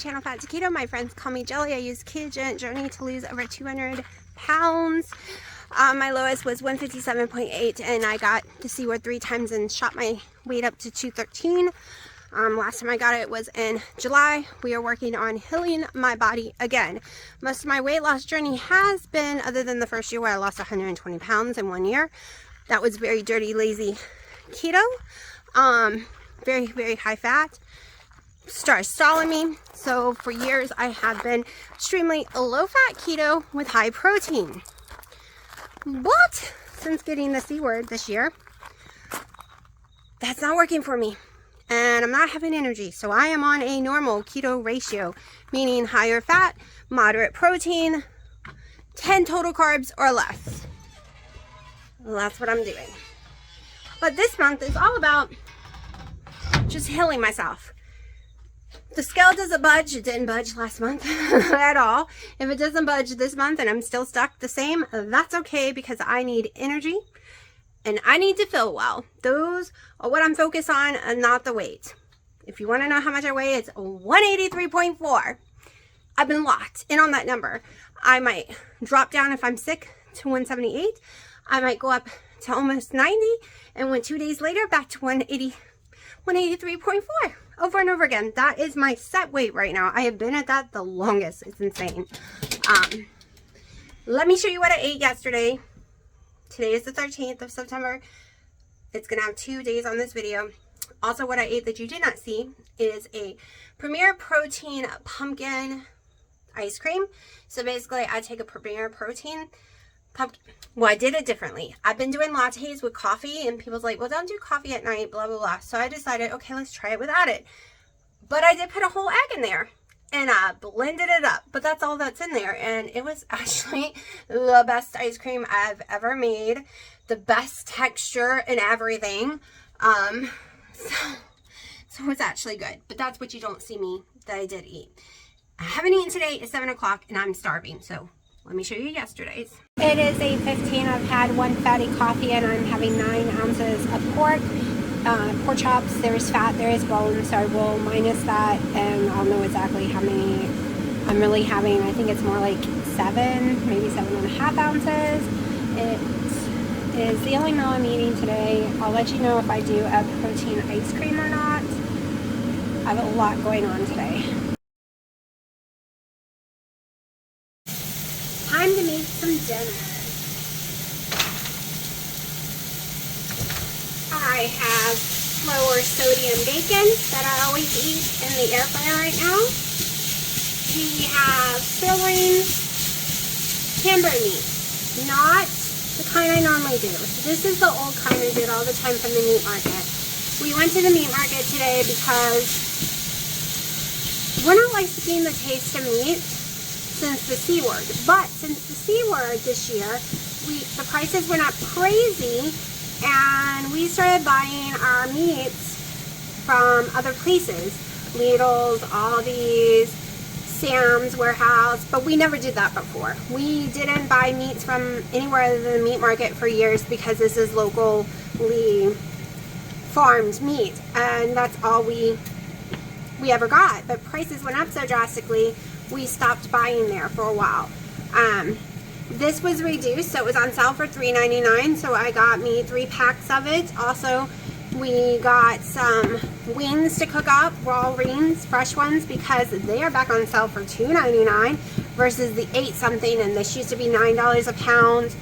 channel Fat to Keto. My friends call me Jelly. I use ketogenic journey to lose over 200 pounds. My lowest was 157.8 and I got to Seaward 3 times and shot my weight up to 213. Last time I got it was in July. We are working on healing my body again. Most of my weight loss journey has been, other than the first year where I lost 120 pounds in 1 year. That was very dirty, lazy keto. Very, very high fat. Started stalling me. So for years I have been extremely low fat keto with high protein. But since getting the C word this year, that's not working for me. And I'm not having energy. So I am on a normal keto ratio, meaning higher fat, moderate protein, 10 total carbs or less. Well, that's what I'm doing. But this month is all about just healing myself. The scale doesn't budge. It didn't budge last month at all. If it doesn't budge this month and I'm still stuck the same, that's okay, because I need energy and I need to feel well. Those are what I'm focused on and not the weight. If you want to know how much I weigh, it's 183.4. I've been locked in on that number. I might drop down if I'm sick to 178. I might go up to almost 90 and when 2 days later back to 183.4 over and over again. That is my set weight right now. I have been at that the longest. It's insane. Let me show you what I ate yesterday. Today is the 13th of September. It's gonna have 2 days on this video. Also, what I ate that you did not see is a Premier Protein pumpkin ice cream. So basically I take a Premier Protein pumpkin. Well, I did it differently. I've been doing lattes with coffee and people's like, well, don't do coffee at night, blah, blah, blah. So I decided, okay, let's try it without it. But I did put a whole egg in there and I blended it up, but that's all that's in there. And it was actually the best ice cream I've ever made. The best texture and everything. So it's actually good, but that's what you don't see me that I did eat. I haven't eaten today. It's 7 o'clock and I'm starving. So let me show you yesterday's. It is 8:15. I've had one fatty coffee and I'm having 9 ounces of pork. Pork chops, there's fat, there is bone, so I will minus that and I'll know exactly how many I'm really having. I think it's more like 7, maybe 7.5 ounces. It is the only meal I'm eating today. I'll let you know if I do a protein ice cream or not. I have a lot going on today. Time to make some dinner. I have lower sodium bacon that I always eat in the air fryer right now. We have sirloin hamburger meat, not the kind I normally do. This is the old kind I did all the time from the meat market. We went to the meat market today because we're not liking the taste of meat since the C word. But since the C word this year, the prices went up crazy and we started buying our meats from other places. Lidl's, Aldi's, Sam's Warehouse, but we never did that before. We didn't buy meats from anywhere other than the meat market for years because this is locally farmed meat and that's all we ever got. But prices went up so drastically, we stopped buying there for a while. This was reduced, so it was on sale for $3.99, so I got me 3 packs of it. Also, we got some wings to cook up, raw wings, fresh ones, because they are back on sale for $2.99 versus the 8 something, and this used to be $9 a pound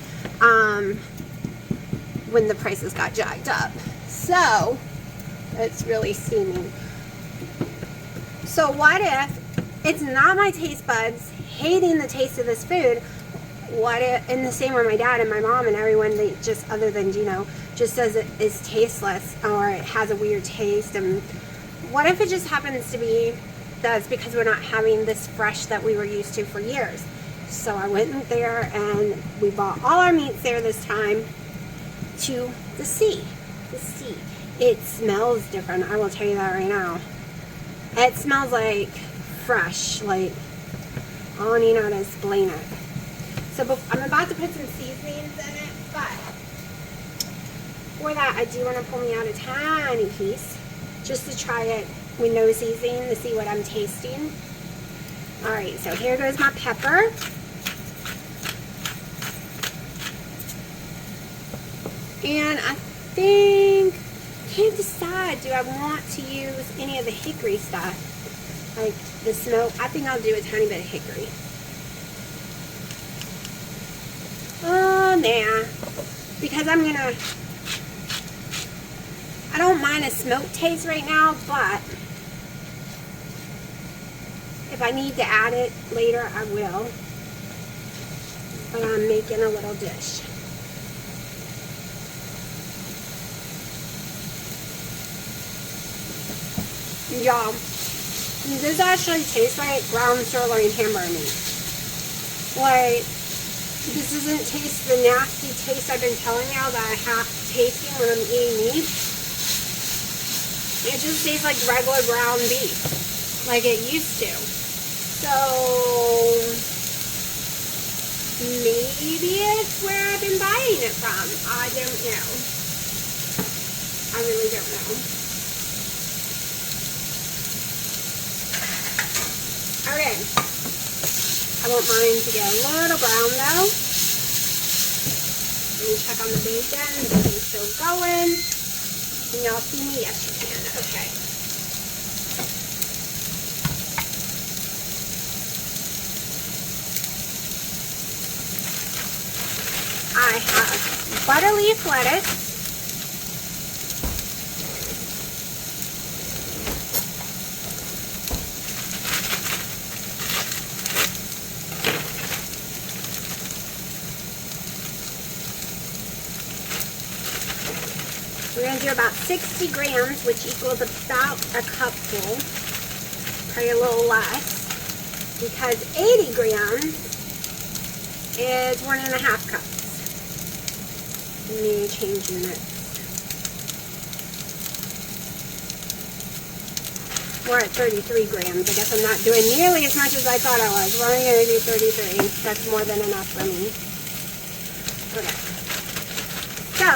when the prices got jacked up. So, it's really steaming. So what if it's not my taste buds hating the taste of this food? What if, and the same with my dad and my mom and everyone, they just, other than Gino, just says it is tasteless or it has a weird taste. And what if it just happens to be that's because we're not having this fresh that we were used to for years? So I went there and we bought all our meats there this time to the sea. It smells different, I will tell you that right now. It smells like fresh, like, I don't even know how to explain it. So I'm about to put some seasonings in it, but for that I do want to pull me out a tiny piece just to try it with no seasoning to see what I'm tasting. Alright, so here goes my pepper. And I think, can't decide, do I want to use any of the hickory stuff? Like the smoke. I think I'll do a tiny bit of hickory. Oh, nah. Because I don't mind a smoke taste right now, but if I need to add it later, I will. But I'm making a little dish. Y'all, this actually tastes like ground sirloin hamburger meat. Like, this doesn't taste the nasty taste I've been telling y'all that I have tasting when I'm eating meat. It just tastes like regular ground beef, like it used to. So, maybe it's where I've been buying it from. I don't know. I really don't know. Okay, I want mine to get a little brown though. Let me check on the bacon. The bacon's still going. Can y'all see me? Yes, you can. Okay. I have butter leaf lettuce. We're going to do about 60 grams, which equals about a cupful, probably a little less, because 80 grams is 1.5 cups. Let me change units. We're at 33 grams. I guess I'm not doing nearly as much as I thought I was. We're only going to do 33. That's more than enough for me. Okay. So,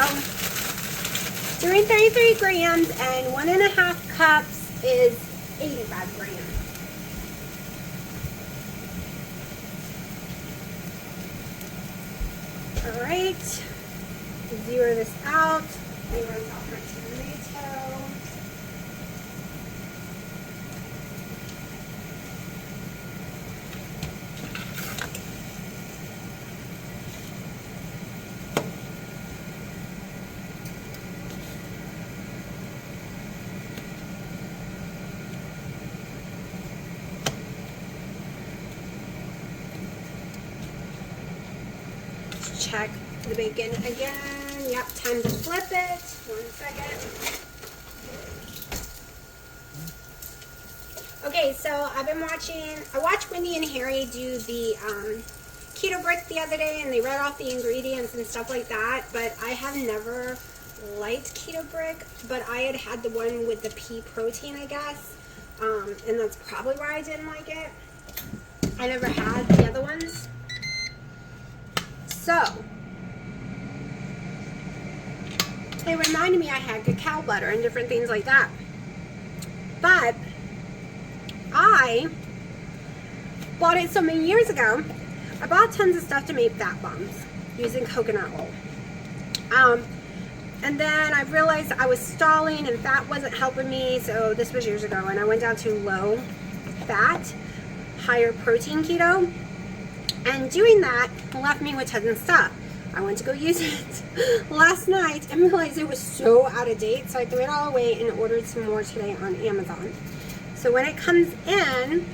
doing 33 grams and 1.5 cups is 85 grams. All right, zero this out. Zero out my tomato. Check the bacon again. Yep, time to flip it. 1 second. Okay, so I watched Wendy and Harry do the keto brick the other day, and they read off the ingredients and stuff like that, but I have never liked keto brick, but I had the one with the pea protein, I guess, and that's probably why I didn't like it. I never had the other ones. So, it reminded me I had cacao butter and different things like that. But, I bought it so many years ago. I bought tons of stuff to make fat bombs using coconut oil. And then I realized I was stalling and fat wasn't helping me, so this was years ago, and I went down to low fat, higher protein keto. And doing that left me with tons of stuff. I went to go use it last night and realized it was so out of date, so I threw it all away and ordered some more today on Amazon. So when it comes in,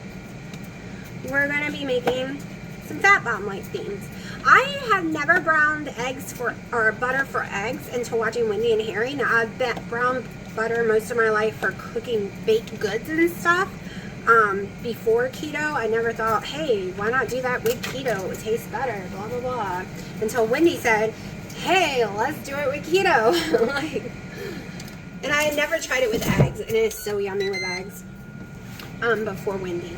we're going to be making some fat bomb like things. I have never browned eggs or butter for eggs until watching Wendy and Harry. Now I've browned butter most of my life for cooking baked goods and stuff. Before keto, I never thought, hey, why not do that with keto? It tastes better, blah, blah, blah. Until Wendy said, hey, let's do it with keto. And I had never tried it with eggs, and it is so yummy with eggs, before Wendy.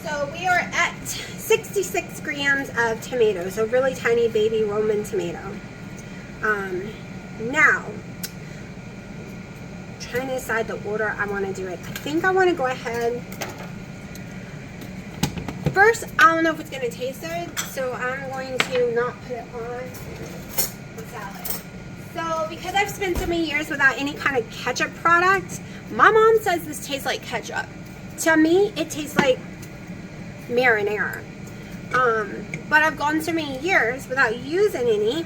So we are at 66 grams of tomatoes, so really tiny baby Roman tomato. Now, trying to decide the order I want to do it. I think I want to go ahead First, I don't know if it's going to taste good, so I'm going to not put it on the salad. So, because I've spent so many years without any kind of ketchup product, my mom says this tastes like ketchup. To me, it tastes like marinara. But I've gone so many years without using any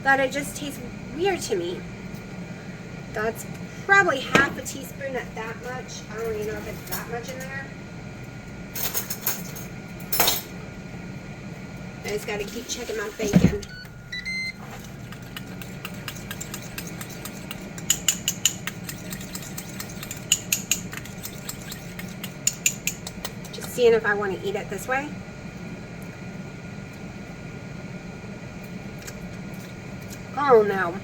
that it just tastes weird to me. That's probably half a teaspoon at that much. I don't even know if it's that much in there. I just gotta keep checking my bacon. Just seeing if I want to eat it this way. Oh no.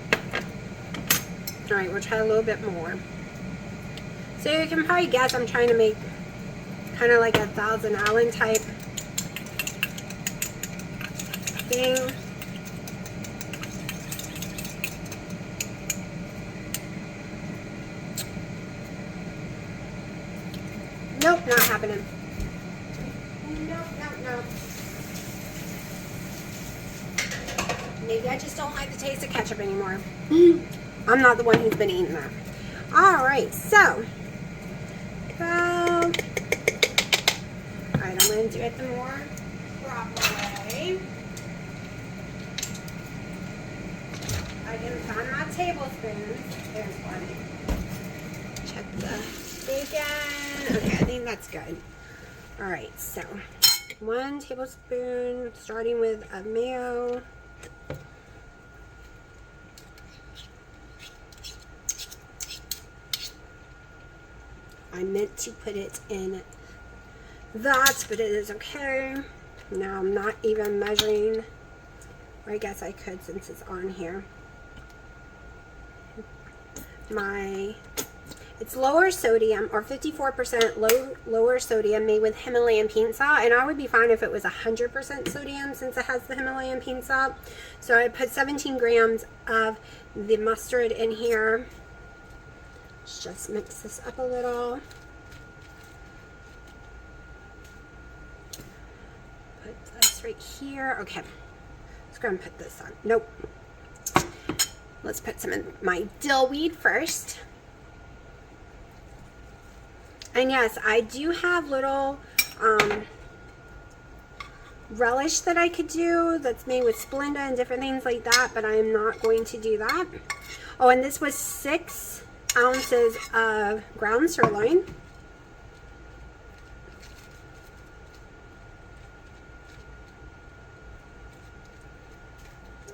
Alright, we'll try a little bit more. So you can probably guess I'm trying to make kind of like a Thousand Island type thing. Nope, not happening. Nope. Maybe I just don't like the taste of ketchup anymore. I'm not the one who's been eating that. Alright, so alright, I'm going to do it the more proper way. I can find my tablespoons. There's one. Check the bacon. Okay, I think that's good. Alright, so 1 tablespoon, starting with a mayo. I meant to put it in that, but it is okay. Now I'm not even measuring, or I guess I could since it's on here. It's lower sodium, or 54% lower sodium, made with Himalayan pink salt, and I would be fine if it was 100% sodium since it has the Himalayan pink salt. So I put 17 grams of the mustard in here. Let's just mix this up a little. Put this right here. Okay, let's go and put this on. Nope. Let's put some in my dill weed first. And yes, I do have little relish that I could do that's made with Splenda and different things like that, but I am not going to do that. Oh, and this was 6 ounces of ground sirloin.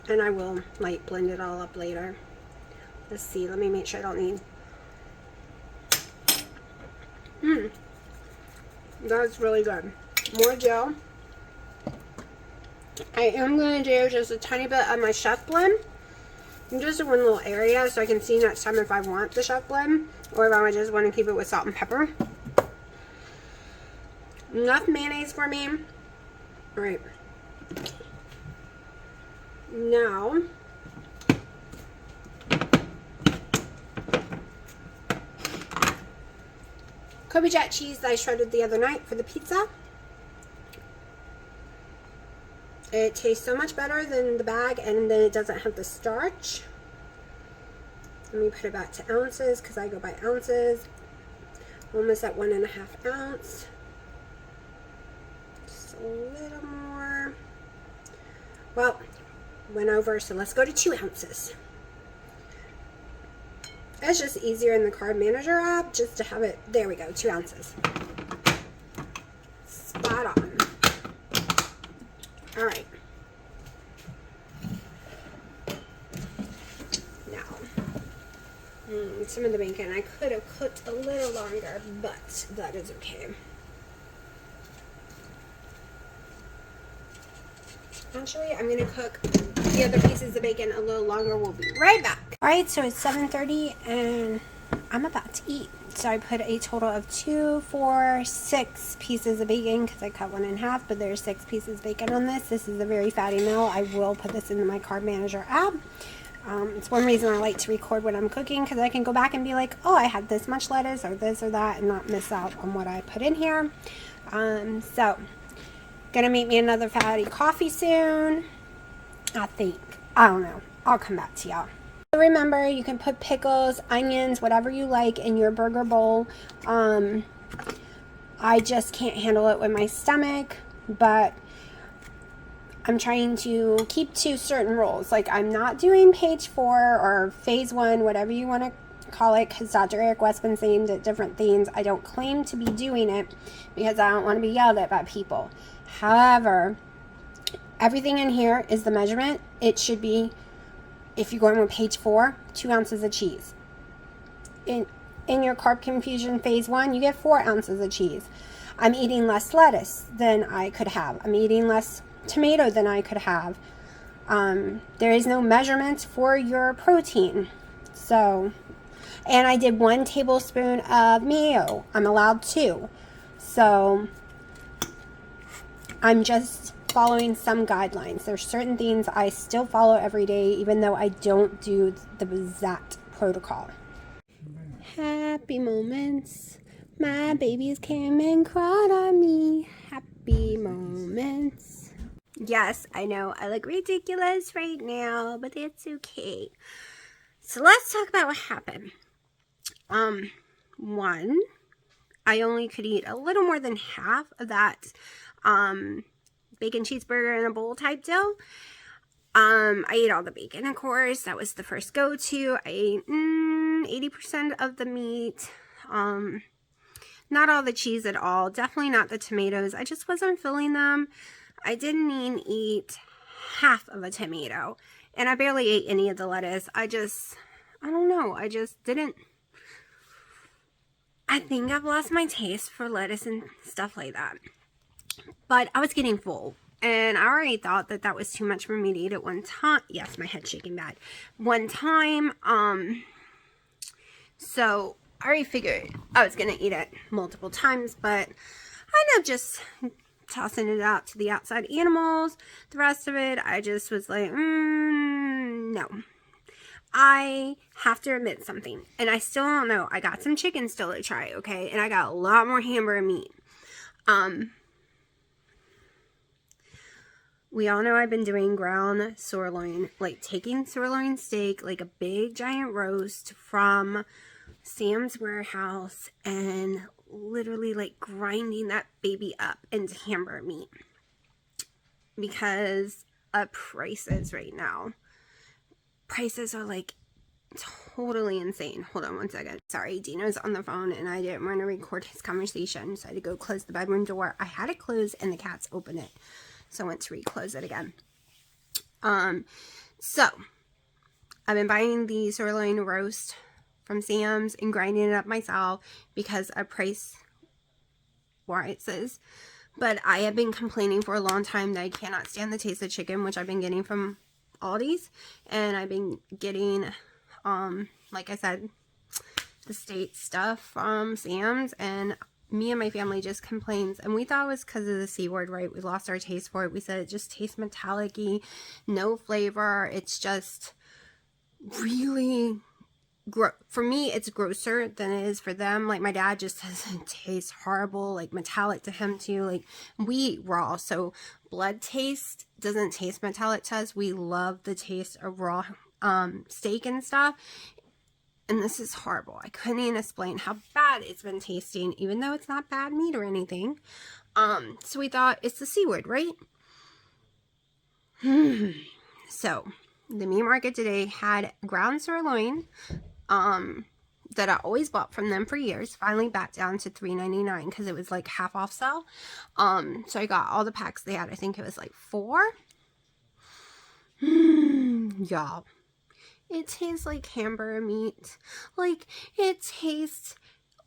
And I will like blend it all up later. Let's see, let me make sure I don't need. That's really good. More dill. I am going to do just a tiny bit of my chef blend. Just in one little area so I can see next time if I want the chef blend or if I just want to keep it with salt and pepper. Enough mayonnaise for me. Alright. Now, Kobe Jack cheese that I shredded the other night for the pizza. It tastes so much better than the bag, and then it doesn't have the starch. Let me put it back to ounces because I go by ounces. Almost at 1.5 ounces. Just a little more. Well, went over, so let's go to 2 ounces. It's just easier in the Carb Manager app just to have it. There we go, 2 ounces. Spot on. All right. Now, some of the bacon I could have cooked a little longer, but that is okay. Actually, I'm going to cook the other pieces of bacon a little longer. We'll be right back. All right, so it's 7:30 and I'm about to eat. So I put a total of 2, 4, 6 pieces of bacon because I cut one in half, but there's 6 pieces of bacon on this. This is a very fatty meal. I will put this into my Carb Manager app. It's one reason I like to record when I'm cooking because I can go back and be like, oh, I had this much lettuce or this or that and not miss out on what I put in here. So, gonna make me another fatty coffee soon. I think. I don't know. I'll come back to y'all. Remember, you can put pickles, onions, whatever you like in your burger bowl. I just can't handle it with my stomach, but I'm trying to keep to certain rules. Like, I'm not doing page 4 or phase 1, whatever you want to call it, because Dr. Eric Westman's named it different things. I don't claim to be doing it because I don't want to be yelled at by people. However, everything in here is the measurement. It should be, if you're going with page 4, 2 ounces of cheese. In your carb confusion phase 1, you get 4 ounces of cheese. I'm eating less lettuce than I could have. I'm eating less tomato than I could have. There is no measurement for your protein. So, and I did 1 tablespoon of mayo. I'm allowed 2. So, I'm just following some guidelines. There's certain things I still follow every day, even though I don't do the exact protocol. Happy moments. My babies came and cried on me. Happy moments. Yes, I know I look ridiculous right now, but it's okay. So let's talk about what happened. 1, I only could eat a little more than half of that bacon cheeseburger in a bowl type deal. I ate all the bacon, of course. That was the first go-to. I ate 80% of the meat. Not all the cheese at all. Definitely not the tomatoes. I just wasn't feeling them. I didn't even eat half of a tomato. And I barely ate any of the lettuce. I don't know. I just didn't. I think I've lost my taste for lettuce and stuff like that. But I was getting full. And I already thought that that was too much for me to eat at one time. Yes, my head's shaking bad. One time. So I already figured I was going to eat it multiple times. But I ended up just tossing it out to the outside animals. The rest of it, I just was like, no. I have to admit something. And I still don't know. I got some chicken still to try, okay? And I got a lot more hamburger meat. We all know I've been doing ground sirloin, like taking sirloin steak, like a big giant roast from Sam's Warehouse, and literally like grinding that baby up into hamburger meat because of prices right now. Prices are like totally insane. Hold on one second. Sorry, Dino's on the phone and I didn't want to record his conversation, so I had to go close the bedroom door. I had it closed and the cats opened it, so I went to reclose it again. So I've been buying the sirloin roast from Sam's and grinding it up myself because of price rises. But I have been complaining for a long time that I cannot stand the taste of chicken, which I've been getting from Aldi's, and I've been getting like I said, the state stuff from Sam's, and me and my family just complains, and we thought it was because of the C word, right? We lost our taste for it. We said it just tastes metallic-y, no flavor. It's just really for me, it's grosser than it is for them. Like, my dad just says it tastes horrible, like metallic to him too. Like, we eat raw, so blood taste doesn't taste metallic to us. We love the taste of raw steak and stuff, and this is horrible. I couldn't even explain how bad it's been tasting, even though it's not bad meat or anything. So we thought it's the C word, right? So the meat market today had ground sirloin that I always bought from them for years, finally back down to $3.99 because it was like half off sale. So I got all the packs they had. I think it was like 4. Y'all, it tastes like hamburger meat. Like, it tastes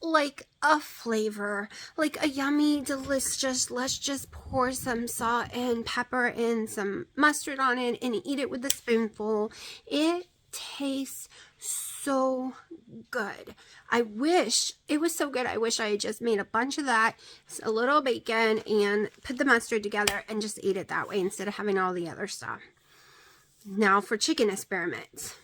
like a flavor, like a yummy, delicious, let's just pour some salt and pepper and some mustard on it and eat it with a spoonful. It tastes so good. I wish it was so good. I wish I had just made a bunch of that, a little bacon, and put the mustard together and just ate it that way instead of having all the other stuff. Now for chicken experiments.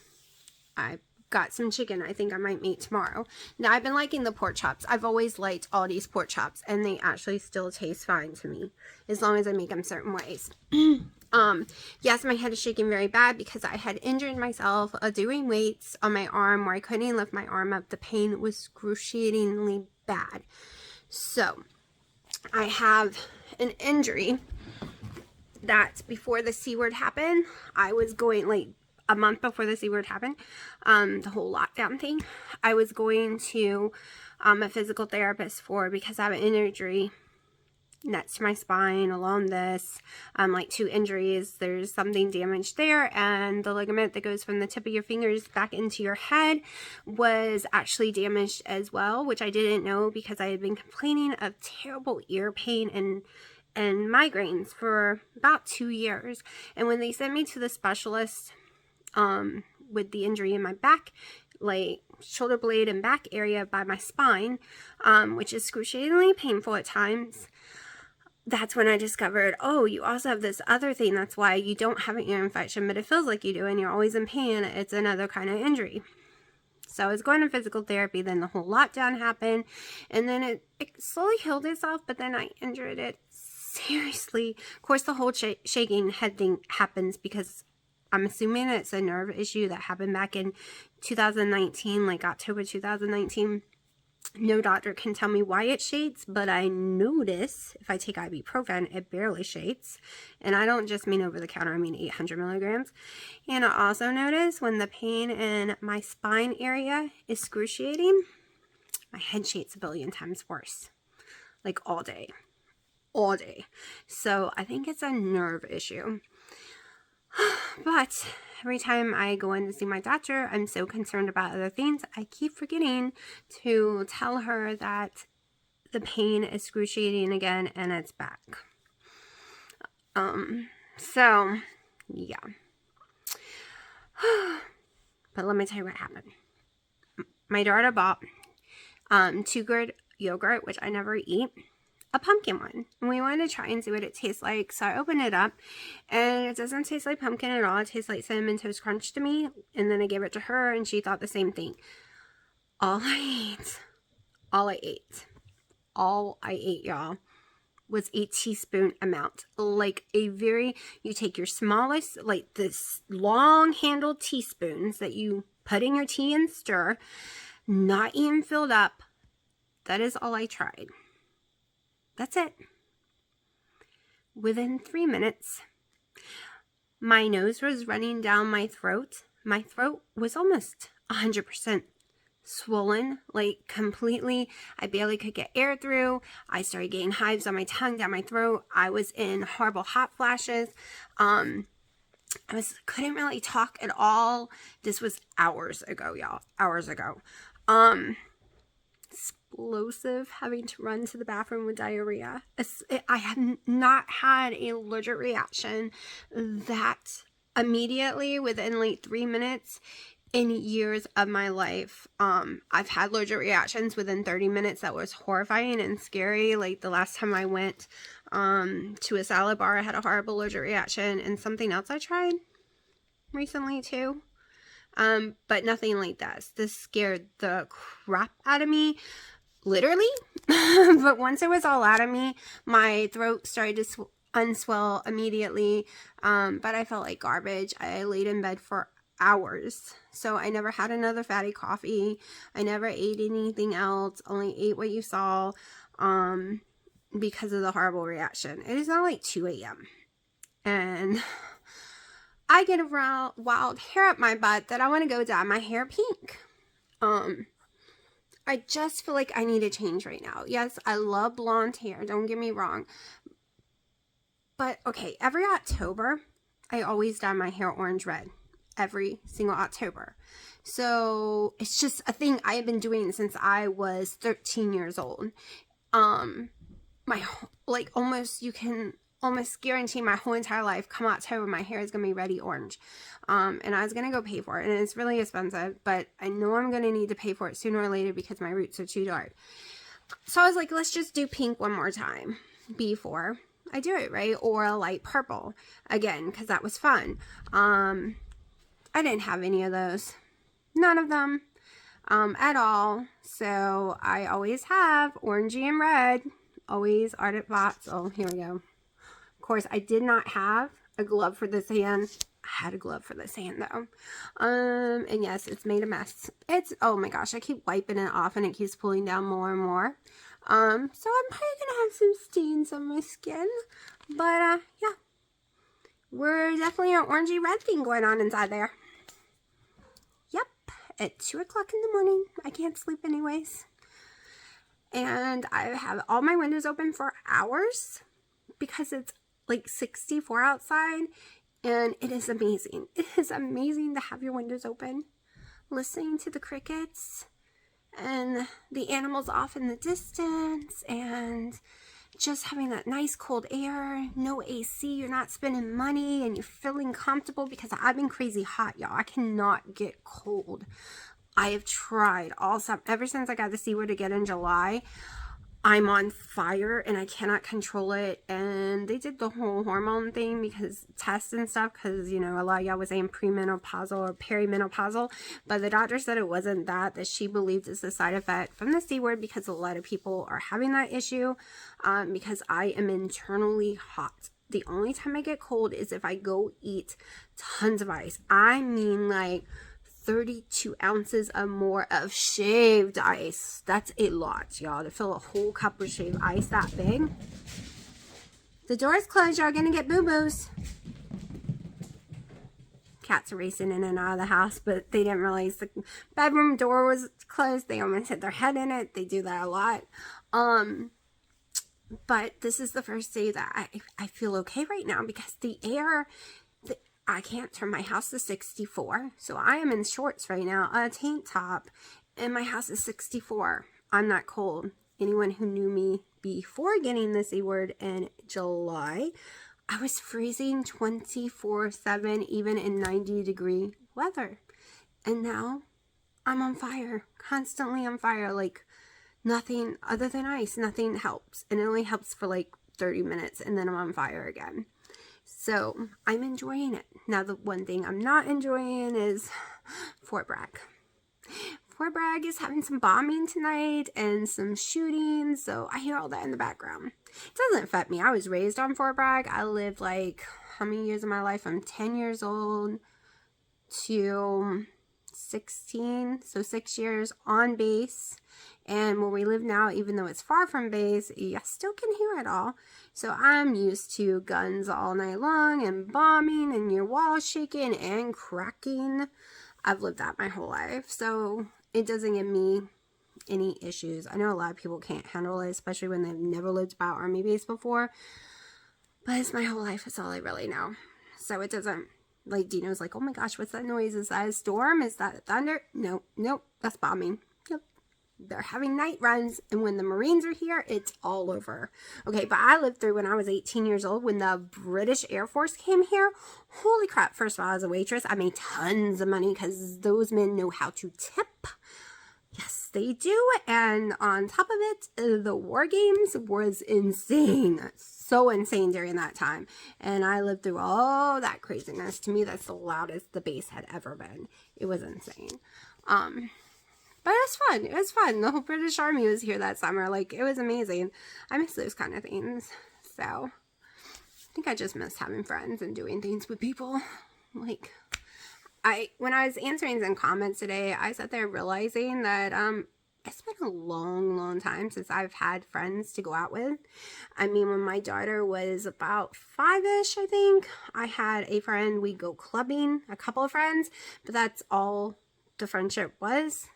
I got some chicken I think I might make tomorrow. Now, I've been liking the pork chops. I've always liked Aldi's pork chops, and they actually still taste fine to me as long as I make them certain ways. Yes, my head is shaking very bad because I had injured myself doing weights on my arm where I couldn't even lift my arm up. The pain was excruciatingly bad. So, I have an injury that before the C word happened, I was going, like, a month before the C word happened, the whole lockdown thing, I was going to a physical therapist because I have an injury next to my spine along this, like 2 injuries. There's something damaged there, and the ligament that goes from the tip of your fingers back into your head was actually damaged as well, which I didn't know because I had been complaining of terrible ear pain and migraines for about 2 years. And when they sent me to the specialist with the injury in my back, like shoulder blade and back area by my spine, which is excruciatingly painful at times, that's when I discovered, oh, you also have this other thing. That's why you don't have an ear infection, but it feels like you do and you're always in pain. It's another kind of injury. So I was going to physical therapy, then the whole lockdown happened, and then it slowly healed itself, but then I injured it seriously. Of course, the whole shaking head thing happens because I'm assuming it's a nerve issue that happened back in 2019, like October 2019. No doctor can tell me why it shakes, but I notice if I take ibuprofen, it barely shakes. And I don't just mean over the counter, I mean 800 milligrams. And I also notice when the pain in my spine area is excruciating, my head shakes a billion times worse. Like all day. All day. So I think it's a nerve issue. But every time I go in to see my doctor, I'm so concerned about other things, I keep forgetting to tell her that the pain is excruciating again and it's back. So, yeah. But let me tell you what happened. My daughter bought 2 good yogurt, which I never eat. A pumpkin one, and we wanted to try and see what it tastes like. So I opened it up, and it doesn't taste like pumpkin at all. It tastes like Cinnamon Toast Crunch to me. And then I gave it to her, and she thought the same thing. All I ate, y'all, was a teaspoon amount. Like you take your smallest, like this long-handled teaspoons that you put in your tea and stir, not even filled up. That is all I tried. That's it. Within 3 minutes, my nose was running down my throat. My throat was almost 100% swollen, like completely. I barely could get air through. I started getting hives on my tongue, down my throat. I was in horrible hot flashes. Couldn't really talk at all. This was hours ago, y'all. Hours ago. Explosive, having to run to the bathroom with diarrhea. I have not had a allergic reaction that immediately within like 3 minutes in years of my life. I've had allergic reactions within 30 minutes that was horrifying and scary. Like the last time I went to a salad bar, I had a horrible allergic reaction, and something else I tried recently too. But nothing like this. This scared the crap out of me. Literally. But once it was all out of me, my throat started to unswell immediately. But I felt like garbage. I laid in bed for hours. So I never had another fatty coffee. I never ate anything else. Only ate what you saw because of the horrible reaction. It is now like 2 a.m. And I get a wild hair up my butt that I want to go dye my hair pink. I just feel like I need a change right now. Yes, I love blonde hair. Don't get me wrong. But, okay, every October, I always dye my hair orange red. Every single October. So, it's just a thing I have been doing since I was 13 years old. You can almost guarantee my whole entire life, come October, my hair is going to be reddy orange. And I was going to go pay for it. And it's really expensive, but I know I'm going to need to pay for it sooner or later because my roots are too dark. So I was like, let's just do pink one more time before I do it, right? Or a light purple again, because that was fun. I didn't have any of those. None of them at all. So I always have orangey and red. Always Ardent Bots. Oh, here we go. Of course, I did not have a glove for this hand. I had a glove for this hand though. And yes, it's made a mess. It's, oh my gosh, I keep wiping it off and it keeps pulling down more and more. So I'm probably gonna have some stains on my skin. But yeah. We're definitely an orangey red thing going on inside there. Yep, at 2 o'clock in the morning. I can't sleep anyways. And I have all my windows open for hours because it's like 64 outside and it is amazing. It is amazing to have your windows open, listening to the crickets and the animals off in the distance and just having that nice cold air, no AC, you're not spending money and you're feeling comfortable because I've been crazy hot, y'all. I cannot get cold. I have tried all summer, ever since I got the C word again in July. I'm on fire and I cannot control it. And they did the whole hormone thing because tests and stuff, because, you know, a lot of y'all was saying premenopausal or perimenopausal, but the doctor said it wasn't that she believed it's a side effect from the C word because a lot of people are having that issue because I am internally hot. The only time I get cold is if I go eat tons of ice. I mean like 32 ounces or more of shaved ice. That's a lot, y'all, to fill a whole cup of shaved ice that big. The door's closed. Y'all gonna get boo-boos. Cats are racing in and out of the house, but they didn't realize the bedroom door was closed. They almost hit their head in it. They do that a lot. But this is the first day that I feel okay right now because the air... I can't turn my house to 64. So I am in shorts right now, a tank top, and my house is 64. I'm not cold. Anyone who knew me before getting the C word in July, I was freezing 24/7, even in 90-degree weather. And now I'm on fire, constantly on fire. Like nothing other than ice, nothing helps. And it only helps for like 30 minutes and then I'm on fire again. So I'm enjoying it. Now the one thing I'm not enjoying is Fort Bragg. Fort Bragg is having some bombing tonight and some shooting, so I hear all that in the background. It doesn't affect me. I was raised on Fort Bragg. I lived like, how many years of my life? I'm 10 years old to 16, so 6 years on base. And where we live now, even though it's far from base, you still can hear it all. So I'm used to guns all night long and bombing and your walls shaking and cracking. I've lived that my whole life. So it doesn't give me any issues. I know a lot of people can't handle it, especially when they've never lived by Army base before. But it's my whole life. It's all I really know. So it doesn't, like Dino's like, oh my gosh, what's that noise? Is that a storm? Is that thunder? No, nope, that's bombing. They're having night runs, and when the Marines are here, it's all over. Okay, but I lived through when I was 18 years old when the British Air Force came here. Holy crap, first of all, as a waitress, I made tons of money because those men know how to tip. Yes, they do. And on top of it, the war games was insane. So insane during that time. And I lived through all that craziness. To me, that's the loudest the base had ever been. It was insane. But it was fun. It was fun. The whole British Army was here that summer. Like, it was amazing. I miss those kind of things. So, I think I just miss having friends and doing things with people. Like, when I was answering some comments today, I sat there realizing that, it's been a long, long time since I've had friends to go out with. I mean, when my daughter was about 5-ish, I think, I had a friend. We'd go clubbing, a couple of friends, but that's all the friendship was.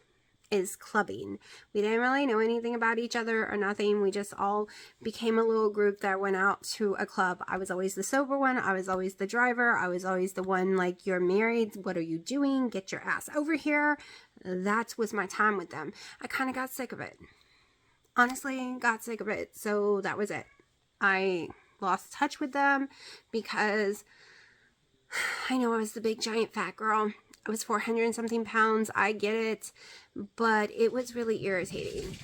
Is clubbing. We didn't really know anything about each other or nothing. We just all became a little group that went out to a club. I was always the sober one. I was always the driver. I was always the one like, you're married. What are you doing? Get your ass over here. That was my time with them. I kind of got sick of it. Honestly, got sick of it. So that was it. I lost touch with them because I know I was the big giant fat girl. I was 400 and something pounds. I get it. But it was really irritating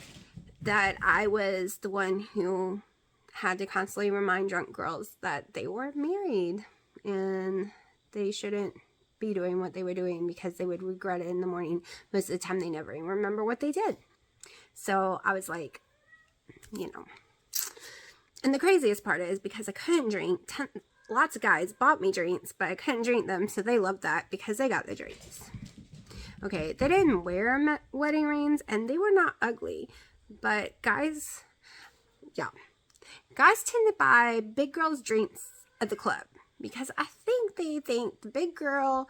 that I was the one who had to constantly remind drunk girls that they were married and they shouldn't be doing what they were doing because they would regret it in the morning. Most of the time they never even remember what they did. So I was like, you know. And the craziest part is because I couldn't drink, lots of guys bought me drinks, but I couldn't drink them, so they loved that because they got the drinks. Okay, they didn't wear wedding rings, and they were not ugly, but guys, yeah. Guys tend to buy big girls drinks at the club because I think they think the big girl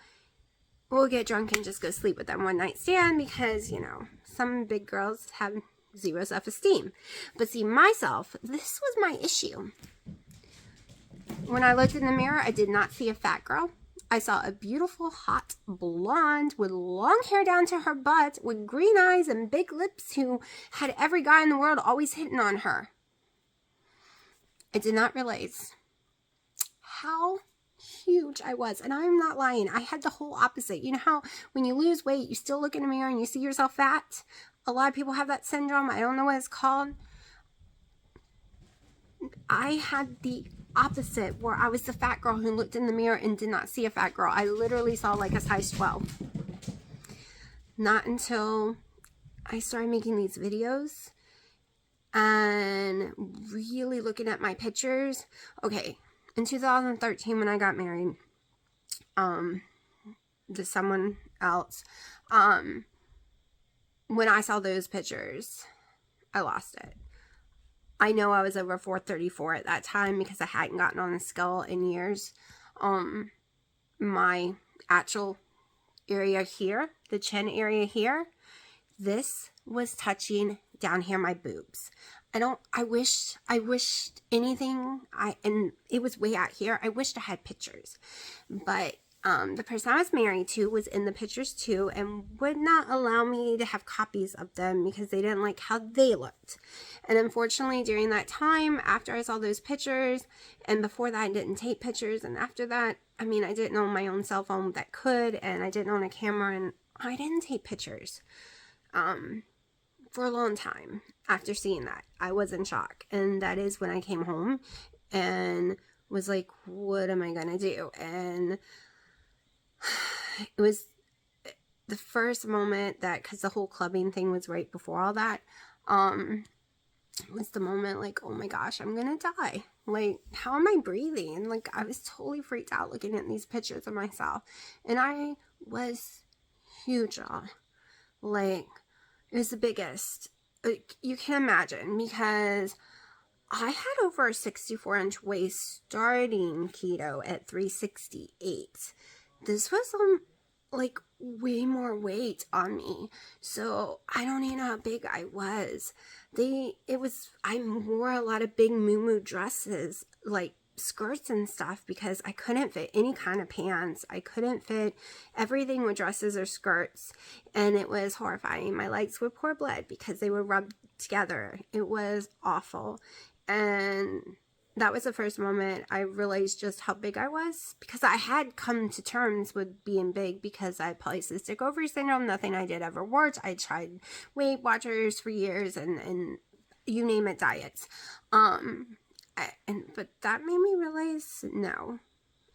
will get drunk and just go sleep with them one night stand because, you know, some big girls have zero self-esteem. But see, myself, this was my issue. When I looked in the mirror, I did not see a fat girl. I saw a beautiful, hot blonde with long hair down to her butt, with green eyes and big lips, who had every guy in the world always hitting on her. I did not realize how huge I was. And I'm not lying. I had the whole opposite. You know how when you lose weight, you still look in the mirror and you see yourself fat? A lot of people have that syndrome. I don't know what it's called. I had the opposite, where I was the fat girl who looked in the mirror and did not see a fat girl. I literally saw like a size 12. Not until I started making these videos and really looking at my pictures. Okay, in 2013 when I got married to someone else, when I saw those pictures, I lost it. I know I was over 434 at that time because I hadn't gotten on the scale in years. My actual area here, the chin area here, this was touching down here, my boobs. I wished anything, and it was way out here. I wished I had pictures, but the person I was married to was in the pictures too and would not allow me to have copies of them because they didn't like how they looked. And unfortunately, during that time, after I saw those pictures, and before that I didn't take pictures, and after that, I mean, I didn't own my own cell phone that could, and I didn't own a camera, and I didn't take pictures for a long time. After seeing that, I was in shock, and that is when I came home and was like, what am I gonna do? And it was the first moment that, because the whole clubbing thing was right before all that, was the moment like, oh my gosh, I'm gonna die. Like, how am I breathing? Like, I was totally freaked out looking at these pictures of myself, and I was huge, y'all. Like, it was the biggest you can imagine, because I had over a 64-inch waist starting keto at 368. This was like way more weight on me, so I don't even know how big I was. I wore a lot of big muumuu dresses, like skirts and stuff, because I couldn't fit any kind of pants. I couldn't fit everything with dresses or skirts, and it was horrifying. My legs would pour blood because they were rubbed together. It was awful. And that was the first moment I realized just how big I was, because I had come to terms with being big because I had polycystic ovary syndrome. Nothing I did ever worked. I tried Weight Watchers for years and you name it, diets. But that made me realize no.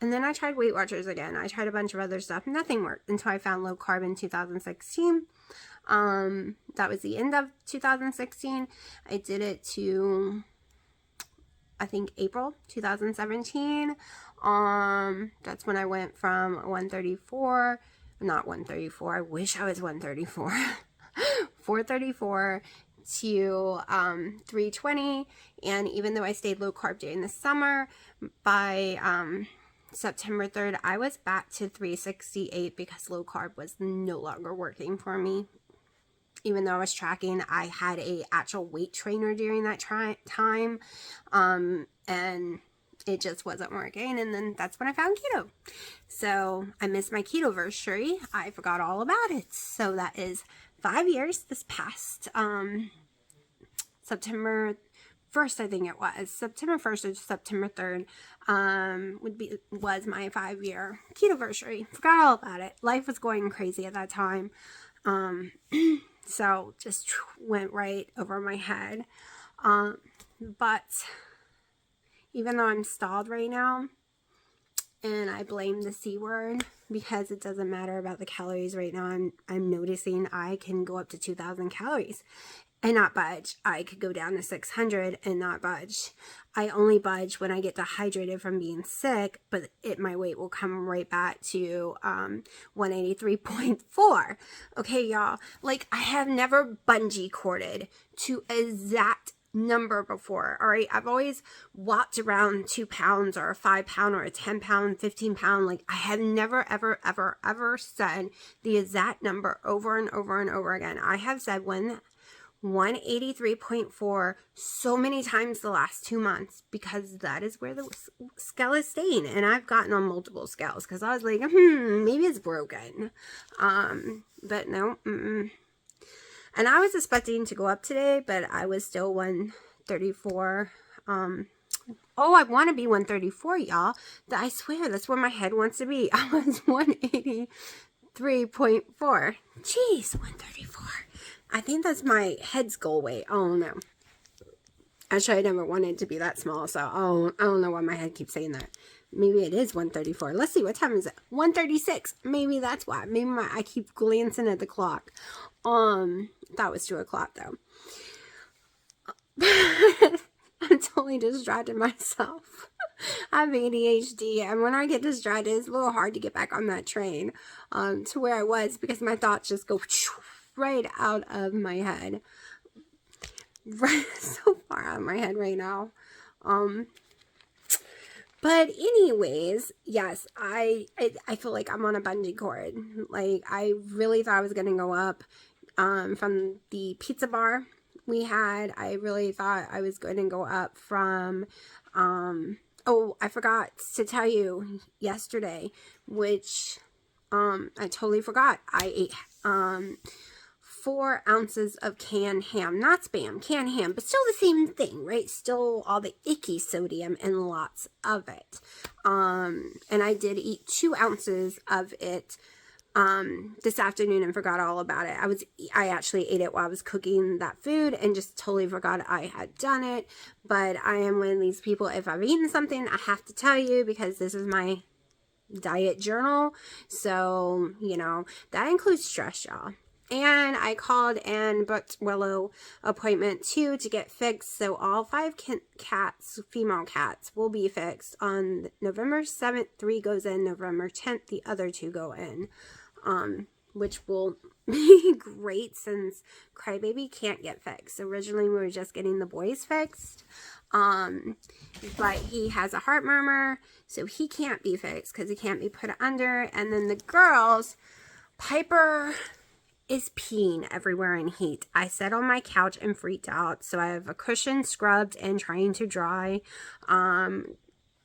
And then I tried Weight Watchers again. I tried a bunch of other stuff. Nothing worked until I found low carb in 2016. That was the end of 2016. I did it to, I think, April 2017. That's when I went from 134, not 134, I wish I was 134, 434 to 320. And even though I stayed low carb during the summer, by September 3rd, I was back to 368 because low carb was no longer working for me. Even though I was tracking, I had a actual weight trainer during that time, and it just wasn't working. And then that's when I found keto. So I missed my keto-versary. I forgot all about it. So that is 5 years this past September 1st, I think it was. September 1st or September 3rd was my 5-year keto-versary. Forgot all about it. Life was going crazy at that time. So just went right over my head. But even though I'm stalled right now, and I blame the C word, because it doesn't matter about the calories right now. I'm noticing I can go up to 2,000 calories and not budge. I could go down to 600 and not budge. I only budge when I get dehydrated from being sick, but my weight will come right back to 183.4. Okay, y'all. Like, I have never bungee corded to that number before. All right, I've always walked around 2 pounds or a 5 pound or a 10 pound, 15 pound. Like, I have never ever said the exact number over and over and over again. I have said 183.4 so many times the last 2 months, because that is where the scale is staying. And I've gotten on multiple scales because I was like, maybe it's broken. But no. And I was expecting to go up today, but I was still 134. I want to be 134, y'all. I swear, that's where my head wants to be. I was 183.4. Jeez, 134. I think that's my head's goal weight. Oh, no. Actually, I never wanted to be that small, so I don't know why my head keeps saying that. Maybe it is 134. Let's see, what time is it? 1:36. Maybe that's why. Maybe I keep glancing at the clock. That was 2 o'clock though. I'm totally distracted myself. I have ADHD, and when I get distracted, it's a little hard to get back on that train to where I was, because my thoughts just go right out of my head. Right, so far out of my head right now. But anyways, yes, I feel like I'm on a bungee cord. Like, I really thought I was going to go up from the pizza bar we had. I really thought I was going to go up from, I forgot to tell you yesterday, which I totally forgot. I ate 4 ounces of canned ham, not Spam, canned ham, but still the same thing, right? Still all the icky sodium and lots of it. And I did eat 2 ounces of it this afternoon and forgot all about it. I actually ate it while I was cooking that food and just totally forgot I had done it. But I am one of these people, if I've eaten something, I have to tell you, because this is my diet journal. So, that includes stress, y'all. And I called and booked Willow appointment too to get fixed. So all 5 cats, female cats, will be fixed on November 7th. 3 goes in. November 10th, the other 2 go in. Which will be great since Crybaby can't get fixed. Originally, we were just getting the boys fixed. But he has a heart murmur, so he can't be fixed because he can't be put under. And then the girls, Piper is peeing everywhere in heat. I sat on my couch and freaked out. So I have a cushion scrubbed and trying to dry.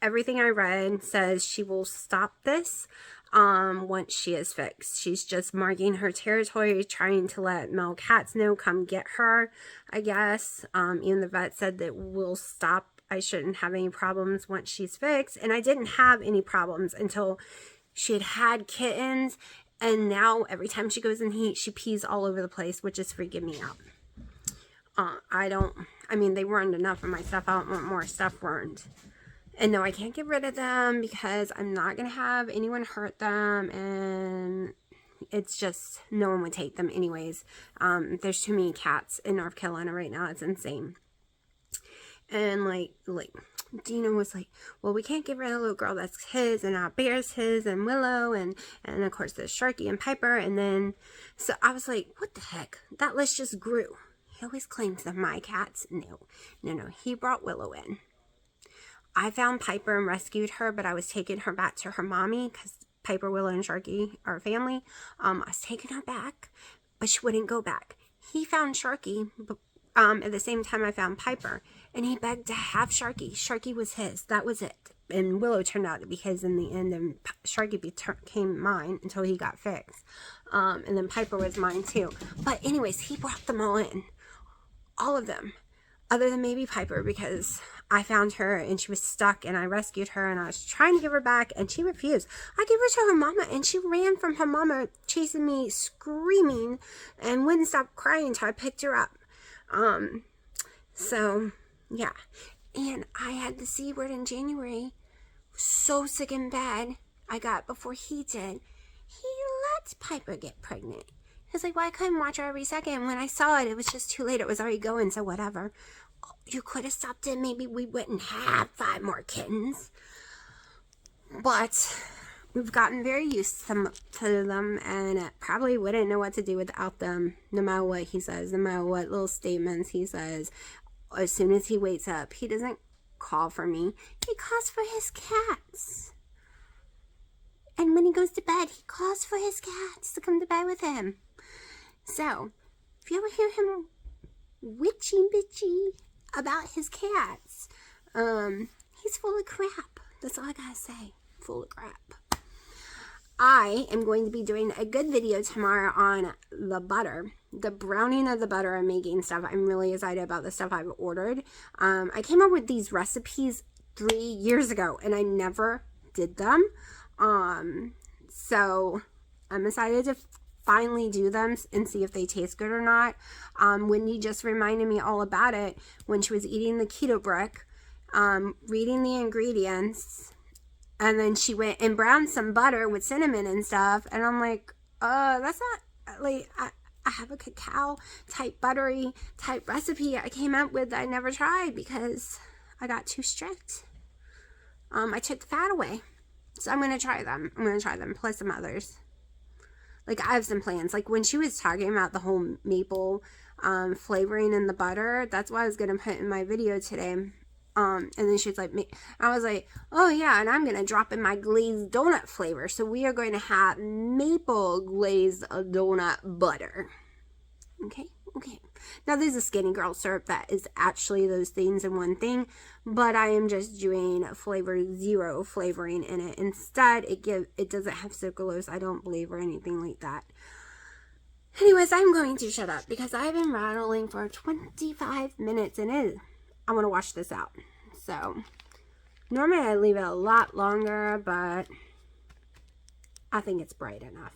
Everything I read says she will stop this once she is fixed. She's just marking her territory, trying to let male cats know, come get her, I guess. Even the vet said that we'll stop. I shouldn't have any problems once she's fixed. And I didn't have any problems until she had kittens. And now every time she goes in heat, she pees all over the place, which is freaking me out. They burned enough of my stuff. I don't want more stuff burned. And no, I can't get rid of them because I'm not going to have anyone hurt them. And it's just, no one would take them anyways. There's too many cats in North Carolina right now. It's insane. And like Dina was like, well, we can't get rid of the little girl, that's his, and now Bear's his, and Willow, and of course there's Sharky and Piper. And then, so I was like, what the heck? That list just grew. He always claims they're my cats. No. He brought Willow in. I found Piper and rescued her, but I was taking her back to her mommy because Piper, Willow, and Sharky are family. I was taking her back, but she wouldn't go back. He found Sharky, but at the same time I found Piper, and he begged to have Sharky. Sharky was his. That was it. And Willow turned out to be his in the end, and Sharky became mine until he got fixed. And then Piper was mine too. But anyways, he brought them all in. All of them. Other than maybe Piper, because I found her and she was stuck and I rescued her and I was trying to give her back and she refused. I gave her to her mama and she ran from her mama, chasing me, screaming, and wouldn't stop crying until I picked her up. So, yeah. And I had the C word in January. So sick and bad. I got before he did. he lets Piper get pregnant. He's like, well, I couldn't watch her every second. When I saw it, it was just too late. It was already going, so whatever. Oh, you could have stopped it. Maybe we wouldn't have 5 more kittens. But we've gotten very used to them, and probably wouldn't know what to do without them, no matter what he says, no matter what little statements he says. As soon as he wakes up, he doesn't call for me. He calls for his cats. And when he goes to bed, he calls for his cats to come to bed with him. So, if you ever hear him witchy-bitchy about his cats, he's full of crap. That's all I gotta say. Full of crap. I am going to be doing a good video tomorrow on the butter. The browning of the butter I'm making stuff. I'm really excited about the stuff I've ordered. I came up with these recipes 3 years ago, and I never did them. So I'm excited to finally do them and see if they taste good or not. Wendy just reminded me all about it when she was eating the keto brick, reading the ingredients, and then she went and browned some butter with cinnamon and stuff, and I'm like, that's not, like, I have a cacao type buttery type recipe I came up with that I never tried because I got too strict. I took the fat away. So I'm going to try them. I'm going to try them, plus some others. Like, I have some plans. Like, when she was talking about the whole maple flavoring in the butter, that's what I was going to put in my video today. And then she's like, I was like, oh yeah, and I'm going to drop in my glazed donut flavor. So we are going to have maple glazed donut butter. Okay. Now, there's a Skinny Girl syrup that is actually those things in one thing, but I am just doing flavor 0 flavoring in it. Instead, it doesn't have sucralose, I don't believe, or anything like that. Anyways, I'm going to shut up because I've been rattling for 25 minutes and I want to wash this out. So, normally I leave it a lot longer, but I think it's bright enough.